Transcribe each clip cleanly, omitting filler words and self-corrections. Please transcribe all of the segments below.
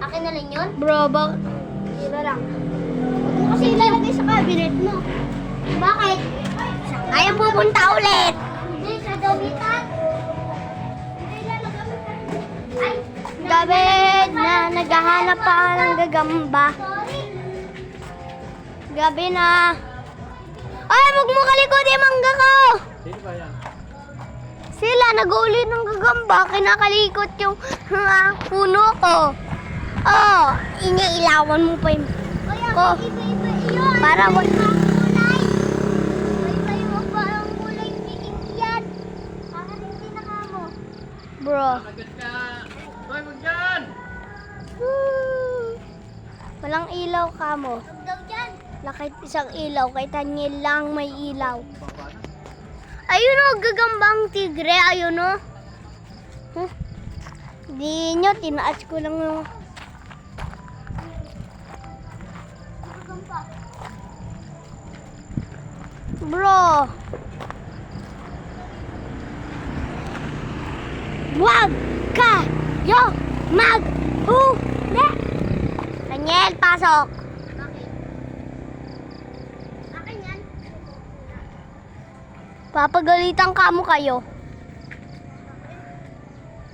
Akin na lang yun? Bro, Iba lang. Huwag mo kasi ilalagay sa cabinet mo. Bakit? Ayaw pupunta ulit. Hindi, sa damitan. Hindi, ilalagay mo sa... Ay! Gabi na naghahanap pa ng gagamba. Sorry. Gabi na. Ay, wag mo kalikod yung mangga ko. Sino ba yan? Sila nag-uulit ng gagamba. Kinakalikot yung puno ko. Oh, iniilawan mo pa yung Kaya ko. iba-iba yun. Para wag... Kulay. Iba-iba pa ang kulay ni Indian. Bakit hindi na kamo? Bro. Agad ka! Hoy, wag dyan! Walang ilaw ka mo. Huwag daw dyan. Lakit isang ilaw. Kay Tanyel lang may ilaw. Ayun o, gagambang tigre. Ayun o. Di nyo, tinaas ko lang yung... Gagamba. Bro. Wag kayo maghuli. Daniel, pasok. Bakit? Akin yan. Papagalitan ka mo kayo.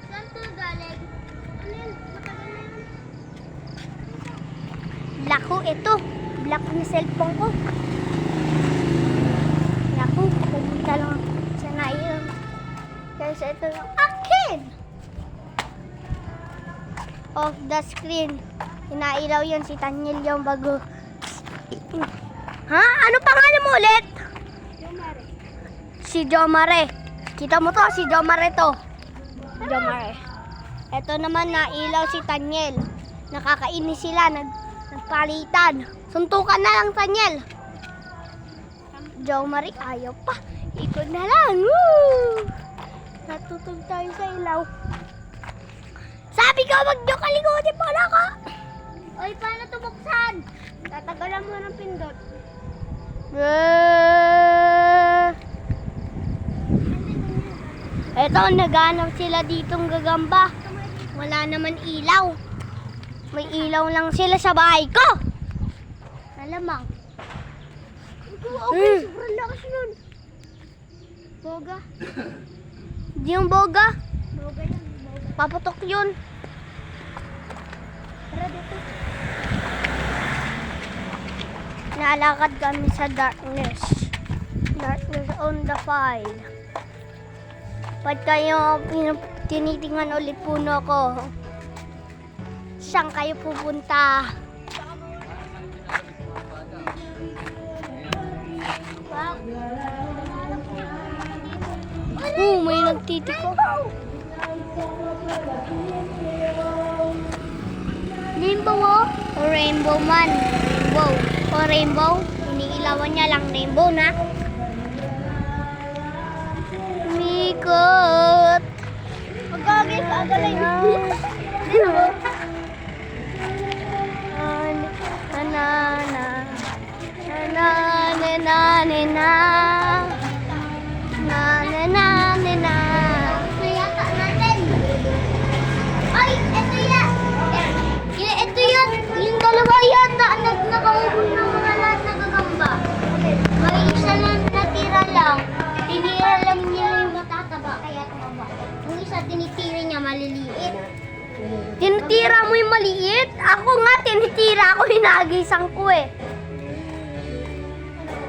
Saan to galing? Ano yun? Matagal na yun. Lako, ito. Black na cellphone ko. Lako, pumunta lang ako sa nairam. Kasi ito yung akin. Off the screen. Inailaw yun si Tanyel yung bago. Ha? Ano pangalan mo ulit? Lumari. Si Jomare. Kita mo to, si Jomare to. Jomare. Ito naman nailaw si Tanyel. Nakakainis sila, nagpalitan. Suntukan na lang Tanyel. Jomare, ayaw pa. Ikot na lang. Woo! Natutog tayo sa ilaw. Sabi ko, wag nyo kalikutin mo na ako. Oy, paano ito buksan? Tatagalan mo ng pindot. Eto, naghanap sila ditong gagamba. Wala naman ilaw. May ilaw lang sila sa bahay ko. Alamang. Okay, sobrang lakas nun. Boga. Di yung boga. Boga yan, boga. Paputok yun. Tara dito. Nalakad kami sa darkness. Darkness on the file. Pag kayo tinitingnan ulit puno ko, saan kayo pupunta? May nagtitiko. Rainbow oh. O rainbow man. Rainbow. O rainbow. Iniilawan niya lang rainbow na. Mikot. Magkagay ka, galing. Na na na. Na na na na na na. Na na na na na. Nayata natin. Ay, ito yan. Ito yan. Yung dalawa yata nakahubog ng mga lahat na gagamba. May isa lang natira lang. Tinira lang niya yung matataba kaya tumaba. Yung isa tinitira niya maliliit. Tinitira mo yung maliit? Ako nga, tinitira ako, hinagisang ko eh.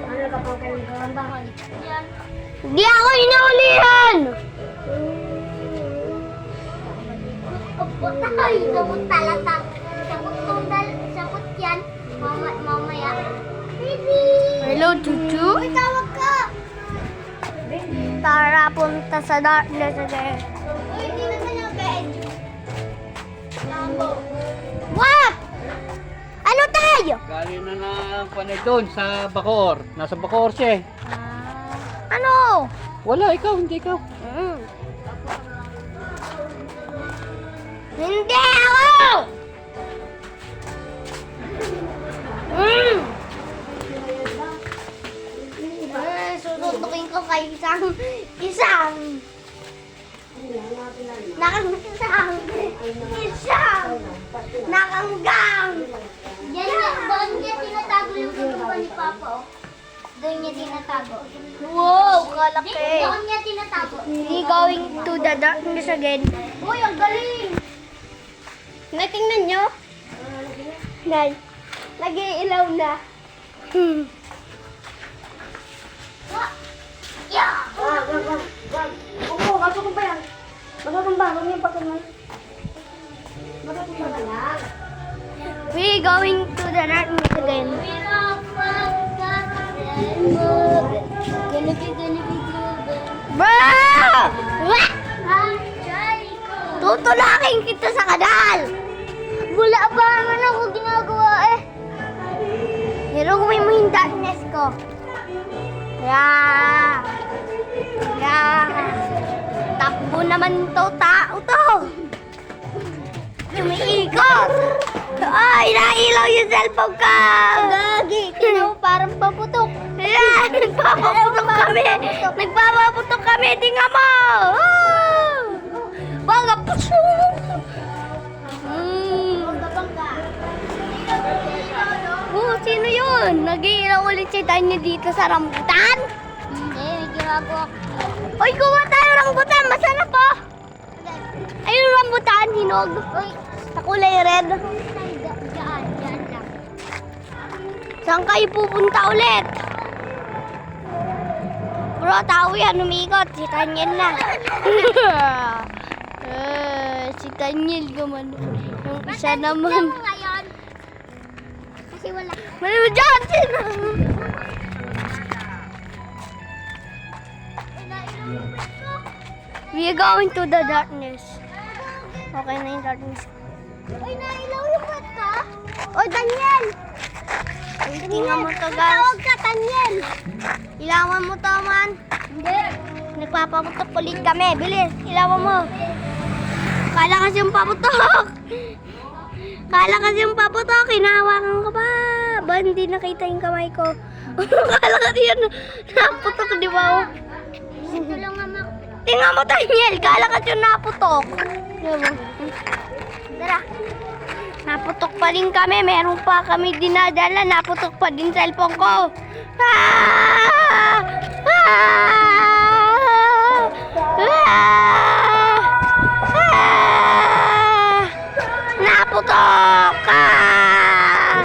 Ano ka pang kayong gagamba? Yan. Hindi ako hinaulihan! Ay, sabot talaga. Sabot yan. Mamaya. Baby! Hello, Chuchu? Uy, tawag ka! Tara, punta sa darkness again. Uy, hindi naman yung bed. Lambo. What? Ano tayo? Galing na ng panay doon sa Bacoor. Nasa Bacoor siya eh. Ano? Wala, ikaw, hindi ikaw. Hindi ako! Susuntukin ko kay isang isang Doon niya tinatago. Wow, kalaki. Doon niya tinatago. We going to the darkness again. Uy, ang galing! Natingnan nyo? Nay, nag-iilaw na. Yeah! Oo, bago ko ba yan? Bago ko ba? Huwag niyo pa kumay. Bago ko ba lang? We going to the darkness again. Bro! Tutulakin kita sa kanal! Wala ba naman ako ginagawa eh? Niluwi mo yung darkness ko. Yeah! Yeah! Takbo naman to, tao to! Lumiikot! Ay, nailaw yung cellphone ko! Gagi, tinaw parang paputok. Yeah! Nagpapaputok kami! Nagpapaputok kami! Tingnan mo! Ah! Baga puso! Oh, sino yun? Nag-iilaw ulit si Tanya dito sa rambutan? Hindi, may ginagawa ko. Uy, kuha tayo rambutan! Masarap po! Ayun rambutan, hinog. Uy, Sa kulay red. dyan lang. Saan kayo pupunta ulit? Bro, tao yan, umikot. Si Tanyel na. Si Tanyel naman. Yung isa naman. Ngayon, kasi wala. Mali dyan! Sino? We are going to the darkness. Okay na yung darkness. Uy, nailaw yung bat ka? Oh, Daniel! Tingnan mo to, guys. Tawag ka, Tanyel. Ilawan mo to, man. Hindi. Nagpapaputok ulit kami. Bilis, ilawan mo. Kala kasi yung paputok. Kala kasi yung paputok. Hinahawakan ko pa. Ba, hindi nakita yung kamay ko. Kala kasi yan naputok, di ba? Ito lang naman. Tingnan mo, Daniel. Kala kasi yung naputok. Di ba? Tara. Naputok pa din kami. Meron pa kami dinadala. Naputok pa din cellphone ko. Ah! Ah! Ah! Ah! Naputok! Ah!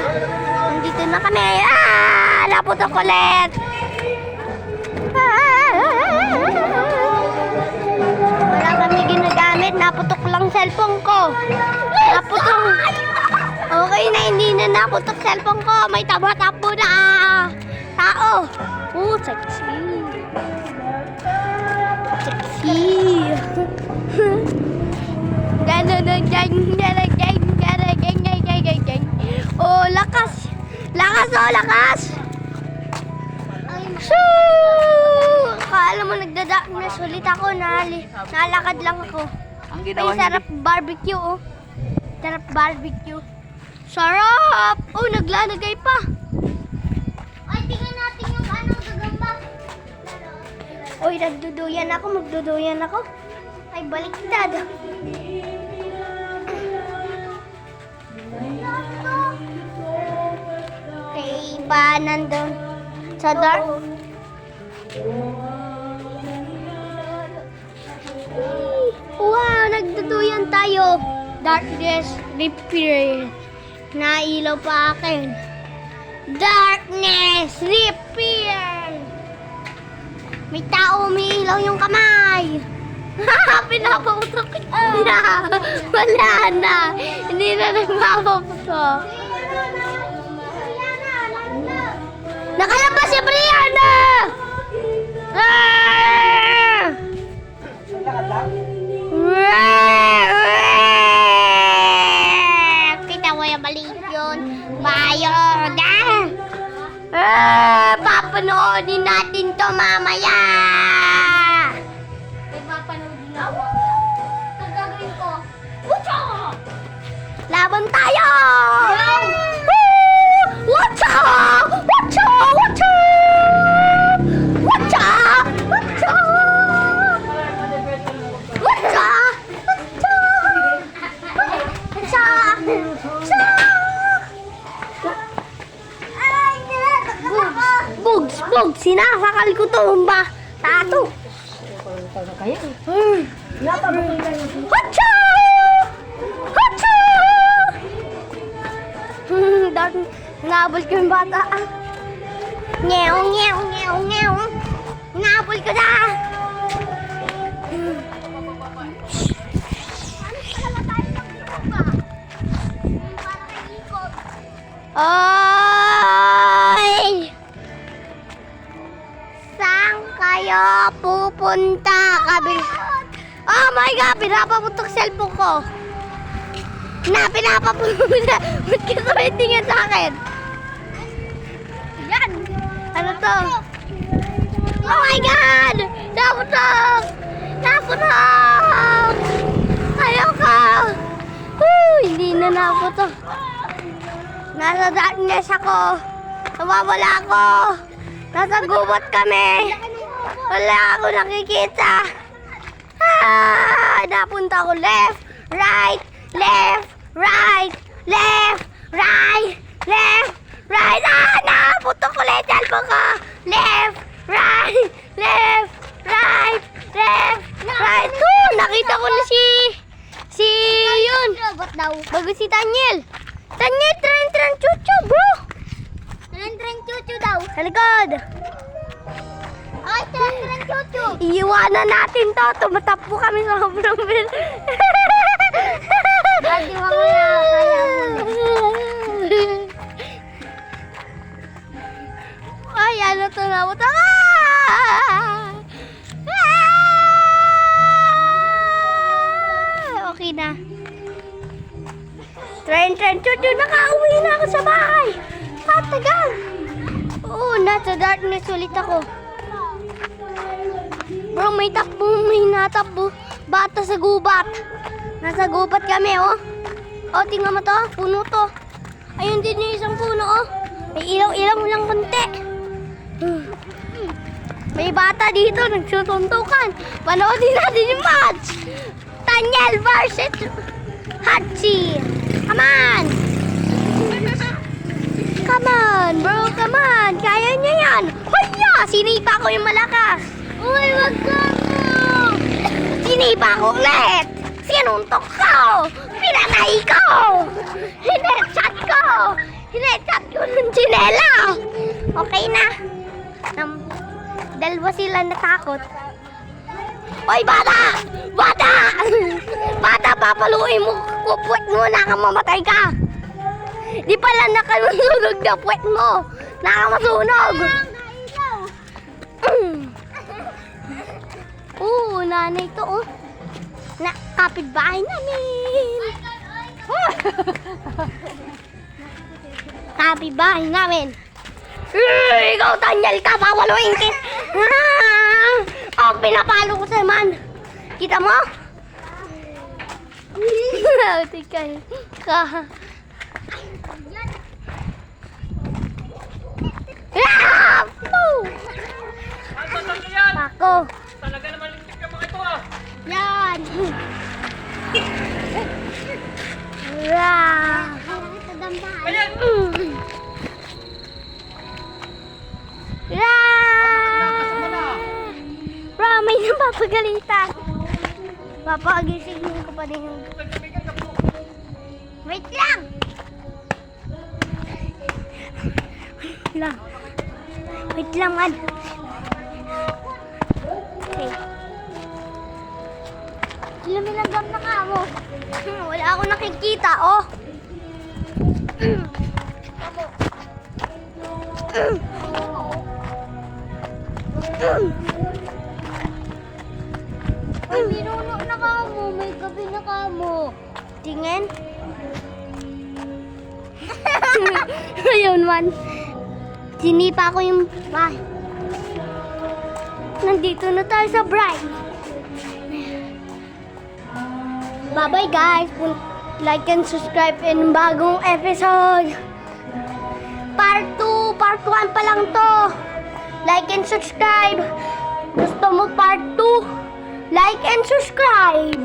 Nandito na kami. Ah! Naputok ulit. Ah! Wala kami ginagamit. Naputok lang cellphone ko. Naputok. Okay na, hindi na naputok cellphone ko. May tabo-tabo na tao. Oh, sexy. Sexy. Oh, lakas. Lakas, oh, lakas. Shoo! Akala mo nagda-darkness ulit ako. Nalakad lang ako. Ang Ay, ginawa sarap barbecue, oh. Sarap barbecue. Sarap! Oh, naglalagay pa. Ay, tingnan natin yung anong gagamba. Uy, nagduduyan ako. Magduduyan ako. Ay, baliktad. Okay, pa nandun sa dark. Wow, nagduduyan tayo. Darkness repair. Nailaw pa akin. Darkness repair. May tao umiilaw yung kamay. Pinapaputok na. Wala na. Hindi na nagpapaputok. Nakalabas si Brianna! Ah! Kita mo yung maliit yun. Bayod ah! Papanoodin natin to mamaya! May papanoodin ako. Ang gagawin ko. Ucho! Laban tayo! Watcha! Watcha! Watcha! Watcha! Watcha! Watcha! Watcha! Watcha! Boom! Bugs! Bugs! Sinasakal ko to. Ba? Tato. Hacha! Hacha! Dahil hinabol ko yung bata. Nyew, nyew, nyew, nyew. Hinabol ko na. Ay! Saan kayo pupunta? Oh my God! Pinapaputok cellphone ko. Pinapaputok. Ba't ka tumitingin sa akin? Yan! Ano to? Oh my God! Naputok! Naputok! Ayaw ka! Hindi na naputok. Nasa darkness ako. Nawawala ako. Nasa gubat kami. Wala ako nakikita. Napunta ako left, right, left, right, left, right, left, right. Naputok ulit. Cellphone ko. Left, right, left, right, left, right. Nakita ko na si yun. Bago si Daniel. Daniel, tren, chuchu, bro. Tren, chuchu daw. Sa likod. Ay, tren, chuchu. Iiwanan natin to. Tumatakbo kami sa sobrang bil. Daddy, mamaya kaya mo. Ay, ano to na? Okay na. Tren, chuchu, nakauwi na ako sa bahay. Tagal. Oo, nasa darkness ulit ako. Bro, may natakbo. Bata sa gubat. Nasa gubat kami, oh. Oh, tingnan mo to. Puno to. Ayun din yung isang puno, oh. May ilaw-ilaw lang konti. May bata dito, nagsusuntukan. Panoodin natin yung match. Daniel versus Hachi. Come on! Come on, bro. Come on. Kaya niya yan. Hoya! Sinipa ko yung malakas. Uy, wag ka mo. Sinipa ko ulit. Sinuntok ko. Pinanay ko. Hinetshot ko. Hinetshot ko ng tsinela. Okay na. Dalawa sila natakot. Hoy, bata! Bata! Bata, papaluin mo. Puwet mo, nakamamamatay ka. Di pala nakamasunog na puwet mo. Nakamasunog. Nanay to, oh. Kapitbahay namin. Kapitbahay namin. Ikaw, Daniel, ka, papaluin ka. Oh, pinapalo ko sa man. Kita mo? Tingnan ka. Pako. Talaga naman lintik yung mga ito ah. Yan. Ayan. Bro, may napapagalitan. Papagisingin ko pa din yung... Wait lang! Wait lang, man. Okay. Luminagam na ka mo. Wala ako nakikita, oh. Ay, minuno na ka mo. May gabi na ka mo. Tingin. Ayun, man. Sinipa ko yung bahay. Nandito na tayo sa Bright. Bye-bye, guys. Like and subscribe in bagong episode. Part 2, part 1 pa lang to. Like and subscribe. Gusto mo part 2? Like and subscribe.